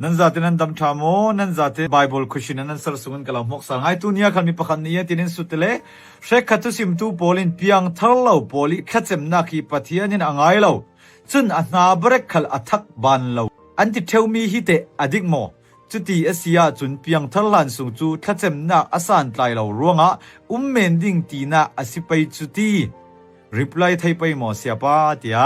นั่นจะที่นั่นดำชาโมนั่นจะที่ไบเบิลคุชินนั่นสรสุนกลามกสังไอตุเนียขันมีปะขันนี้ที่นั่นสุดเลยเชคขัดตุสิมตูโพลินเปียงทะเลาโพลิขัดเซมนักฮีปะเทียนินอ่างไอเลาจุนอันนาบริกขัลอัทักบานเลาอันที่เทวมีฮิเตอดิกโมจุดที่เอเชียจุนเปียงทะลันสุงจูขัดเซมนักอาสานไตเลาร่วงอ่ะเมนดิ้งตีน่าอสิไปจุดที่รีプライไทยไปหมอเสียป้าเตีย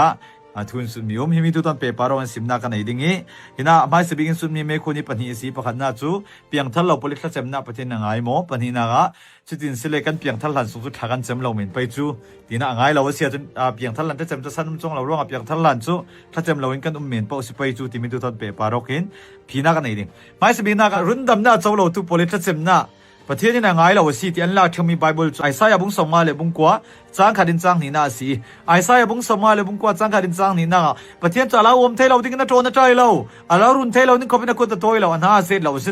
ทุนสุดมีหิมิตุตันเปปารอนสิมนากันไอดิงี้หินะไม่สบิกินสุดมีเมคุนิปัญหาสีปะขันนาจูเปียงทัลเราผลิตเซมนาประเทศนางไอโมปัญหานากะจุดที่สิเลกันเปียงทัลลันสุดทากันเซมเราเหม็นไปจูทีน่าไงเราเสียจนเปียงทัลลันที่เซมจะสั้นจงเราร่วงเปียงทัลลันจูถ้าเซมเราเห็นกันเหม็นไปสิไปจูที่มิตุตันเปปารอกินพีนากันไอดิไม่สบินากะรุนดำนาเจ้าเราทุผลิตเซมนาประเทศนี้นางไงเราสิที่อันลาที่มีไบเบิลไอซายาบุงสมาเลบุงกัวจางขัดินจางนี่น่าสิไอซายาบุงสมาเลบุงกัวจางขัดินจางนี่น่าประเทศจะเราเทเราดิ้งน่าโจน่าใจเราเรารุนเทเรานี่เขาเป็นนักตัวโตเราอันน่าเสร็จเราสิ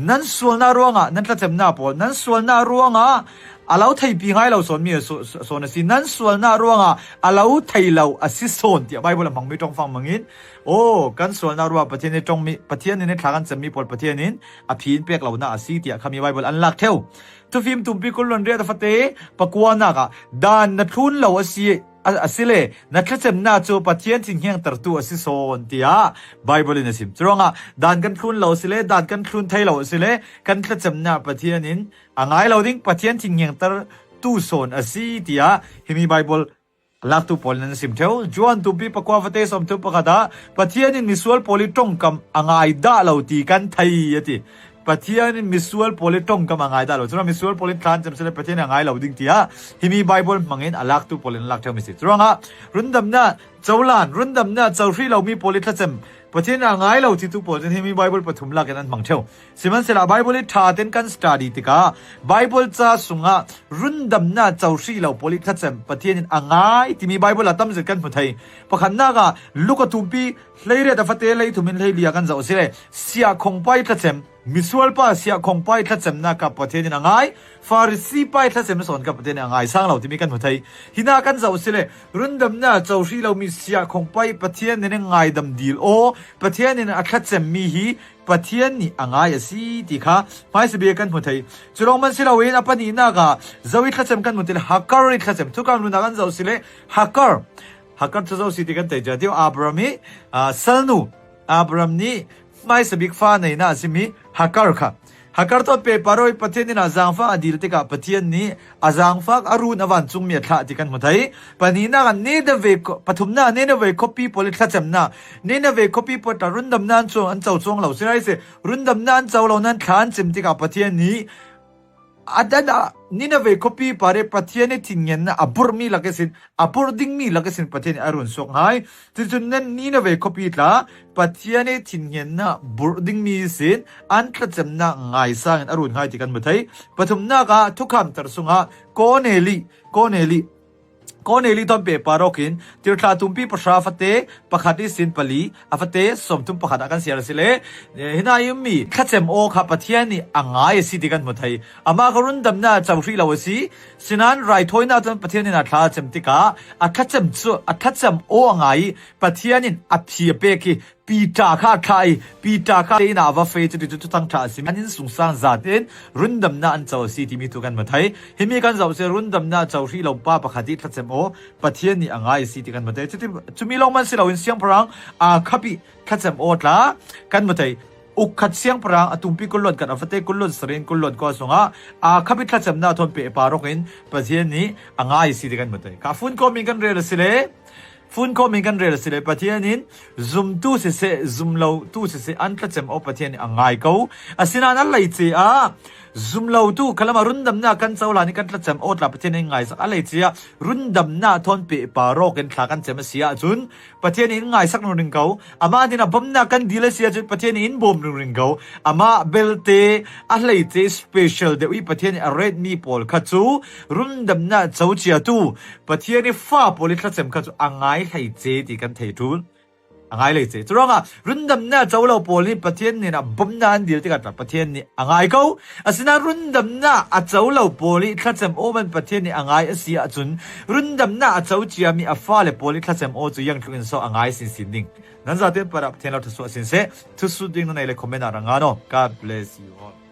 นั้นส่วนน่าร่วงนั้นถ้าเจ็บหน้าปวดนั้นส่วนน่าร่วงเราไทยปีให้เราสอนมีสอนสินั้นส่วนน่าร่วงเราไทยเราอสิสอนที่ไบเบิลมังไม่ต้องฟังมังอินโอ้กันส่วนน่าร่วงประเทศนี้จงมีประเทศนี้ในทางกันจะมีผลประเทศนี้อภินเปียกเราหน้าสิที่เขามีไบเบิลอันลักเทวทุฟิมตุมปีกุลนเรียตฟเตปกวนนักดานนัทุนเราสิเลนักเจมนาจูประเทศสิ่งแห่งตรตัวสิโซนที่ไบเบิลนี่สิตรงดานกันทุนเราสิเลดานกันทุนไทยเราสิเลกันเจมนาประเทศนี้อ่างไงเราดิ้งประเทศสิ่งแห่งตรตัวโซนสิที่ที่มีไบเบิลลักตุพอลนั่นสิมเทวจวนตุปีปกวาฟเตสมตุปกดาประเทศนี้มิสวลพอลิตรงกับอ่างไงด่าเราตีกันไทยที่ประเทศนี้มิสวลพอลิตรงกับอ่างไงด่าเราจนมิสวลพอลิตการจำเสนอประเทศอ่างไงเราดิ้งที่ที่มีไบเบิลมังเงินลักตุพอลินลักเทวมิสิตรงรุ่นดำหน้าเจ้าล้านรุ่นดำหน้าเจ้าฟรีเรามีพอลิทัศน์ประเทศอ่างไงเราที่ตุพอลที่มีไบเบิลปฐมลักนั้นมังเทวสิมันเสละไบเบิลท่าเต้นกันสตาดีติกาไบเบิลจ้าสุงรุ่นดำหน้าเจ้าฟรีเราพอลิทัศน์ประเทศนี้อ่างไงที่มีไบเบิลละตั้มจิกันพุทธัยประคันนักลูกตุปีเลยเรียกฟัตเตเลยทุมินเลยเลียกันเจ้าสิเลยเสียคงไปทัศน์มิสวลป้าเสียคงไปทัศน์นักกับประเทศนี้อ่างไงฟาริสีไปทัศน์สอนกับประเทศนี้อ่างไงสร้างเราที่มีกันพุทธัยหินากันเจ้าสิเลยรุ่นดำหน้าเจ้าฟรีเรามีเสียคงไปประเทศนี้อ่างไงดำดีลโอประเทศนี้ทัศน์มีฮีประเทศนี้อ่างไงสิที่ข้าไม่สบายกันพุทธัยจุลมันสิเราเห็นอปนีนักเจ้าวิทัศน์กันพุทธัยฮักเกอร์ทัศน์ทุกการรุ่นนักกันเจ้าสิเลยฮักเกอร์เจ้าสิที่กันแต่จะเดียวอับรามีซัลนูอับรามนี้ไม่สบิกฟ้าในน่าสิมีฮักเกอร์ค่ะฮักเกอร์ตัวเปปารอยประเทศนี้น่าจางฟ้าอดีตที่กับประเทศนี้อาจางฟ้าอารุณอวันจุงเมียท่าที่กันหมดเลยปนีนักเนี่ยเดวิปฐุมนาเนี่ยเดวิคอปีโพลิทัศน์นะเนี่ยเดวิคอปีโพลิรุ่นดำนานจงอันเจ้าจงเราสิไรสิรุ่นดำนานเจ้าเรานั้นขานจิมที่กับประเทศนี้อันนั้นนี่นะเวคปีปาร์ประเทศนี้ทิ้งเงินนะอับร์มีลักษณะอับร์ดิ้งมีลักษณะประเทศนี้อรุณส่งให้ที่จุดนั้นนี่นะเวคปีละประเทศนี้ทิ้งเงินนะบร์ดิ้งมีสินอันกระจำนะง่ายสังอรุณให้ที่กันหมดเลยปฐมนักทุกคำตรัสส่งโกเนลีตอนเปปารอกินที่เราทุ่มปีประชาฟเตประคาดิสินปลีอาฟเตสมทุ่มประคาดกันเสียละสิเลหินายุมีขัดเจมโอขับประเทศนี้อ่างไงสิที่กันหมดเลยอามาการุนดำหน้าเจ้าฟรีเราสิสินั้นไรทอยน่าจนประเทศนี้น่าท้าเจมติกาขัดเจมโออ่างไงประเทศนี้อภิเปกีปีตาข้าไทยปีตาข้าเตน่าว่าเฟยจะจุดตั้งท่าสิมันยินสุงสารจัดเองรุ่นดำหน้าอันเจ้าสิที่มีทุกันหมดเลยเห็นมีกันเจ้าสิรุ่นดำหน้าเจ้าฟรีเราป้าประคาดิขัดเจมโอประเทศนี้อ่างไงสิที่กันหมดเลยจะมีลงมันสิเราเสียงพลังขับปีขัดเจมโอละกันหมดเลยอุกขัดเสียงพลังตุ่มปีกุลลดกันอัฟเตกุลลดสเรนกุลลดก็ส่งขับปีขัดเจมหน้าทนเปปารกินประเทศนี้อ่างไงสิที่กันหมดเลยข้าฟุ้นก็มีกันเรื่องสิเลยฟุ้นก็มีกันเรื่องสิเลยประเทศนี้ซุ่มตู้เสซุ่มเราตู้เสอันขัดเจมโอประเทศนี้อ่างไงเขาสินานั่นเลยสิซุ่มเราตู้ขลังรุ่นดำหน้ากันเจ้าหลานกันขัดเจมโอละประเทศนี้ไงสักอะไรสิรุ่นดำหน้าทนเปปารกินขลังกันเจมเสียจุนประเทศนี้ไงสักหนึ่งเขาอามาดินะบ่มหน้ากันดีเลยเสียจุนประเทศนี้อินบ่มหนึ่งเขาอามาเบลเตอะไรสิสเปเชียลเดี๋ยวอีประเทศนี้เรดมีพอลขัดจูรุ่นดำหน้าเจ้าเจียตู้ประเทศนี้ฟ้าพอลิขัดเจมขัดจูอ่างไงให้เจดีกันเททุนอ่างไงเลยเจตรงรุ่นดำหน้าเจ้าเราพอลิประเทศนี้นะบ่มหน้าอันเดียวที่กันประเทศนี้อ่างไงเขาสินะรุ่นดำหน้าเจ้าเราพอลิขัดเจมโอมันประเทศนี้อ่างไงเสียจุนรุ่นดำหน้าเจ้าเจียมีฟ้าเลยพอลิขัดเจมโอจะยังทุกอินโซอ่างไงสินดิ้ง นั้นจะเต็มปรับเทนเราทุกส่วนสินเสทุกสุดดิ่งนั่นเองเลยคอมเมนต์อะไรงานเนาะ God bless you all